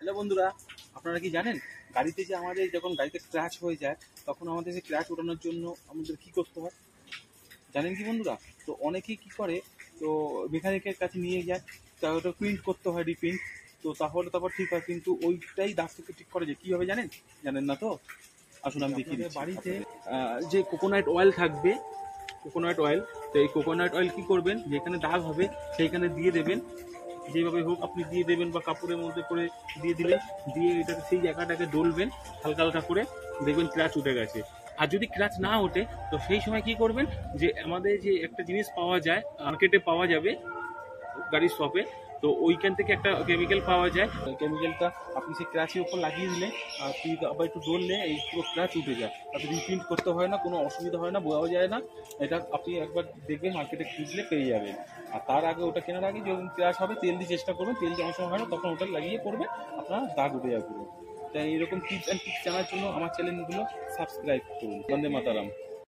Hello বন্ধুরা, আপনারা কি জানেন গাড়িতে যে আমাদের যখন গাড়িতে ক্র্যাশ হয়ে যায় তখন আমাদের সেই ক্র্যাশ ওঠানোর জন্য আমাদের কি করতে হয় জানেন কি বন্ধুরা? তো অনেকেই কি করে, তো মেকানিকের কাছে নিয়ে যায়, তা ওটা প্রিন্ট করতে হয়, রিপ্রিন্ট। তো তাহলে তারপর ঠিক হয়, কিন্তু ওইটাই দাগ থেকে ঠিক করে যে কীভাবে জানেন? জানেন না তো? আসুন আমি দেখিয়ে দিচ্ছি। বাড়িতে যে কোকোনাট অয়েল থাকবে, কোকোনাট অয়েল, তো এই কোকোনাট অয়েল কী করবেন, যেখানে দাগ হবে সেইখানে দিয়ে দেবেন। যেভাবে হোক আপনি দিয়ে দেবেন বা কাপড়ের মধ্যে করে দিয়ে দিলেন, দিয়ে এটাকে সেই জায়গাটাকে ডলবেন হালকা হালকা করে, দেখবেন ক্র্যাচ উঠে গেছে। আর যদি ক্র্যাচ না ওঠে তো সেই সময় কি করবেন, যে আমাদের যে একটা জিনিস পাওয়া যায় মার্কেটে, পাওয়া যাবে গাড়ির শপে, তো ওইখান থেকে একটা কেমিক্যাল পাওয়া যায়। কেমিক্যালটা আপনি সেই ক্র্যাচের উপর লাগিয়ে দিলে আর তুই আবার একটু ডললে এই পুরো ক্র্যাচ উঠে যায়। তাতে রিপ্রিন্ট করতে হয় না, কোনো অসুবিধা হয় না, বোঝাও যায় না। এটা আপনি একবার দেখবেন, মার্কেটে খুঁজলে পেয়ে যাবেন। আর তার আগে, ওটা কেনার আগে যখন ক্র্যাশ হবে তেল দিয়ে চেষ্টা করবেন, তেল যখন সময় হয় না তখন ওটা লাগিয়ে করবেন, আপনার দাগ উঠে যাবে পুরো। তাই এরকম টিপস অ্যান্ড টিপস জানার জন্য আমার চ্যানেলগুলো সাবস্ক্রাইব করুন। বন্দে মাতারাম।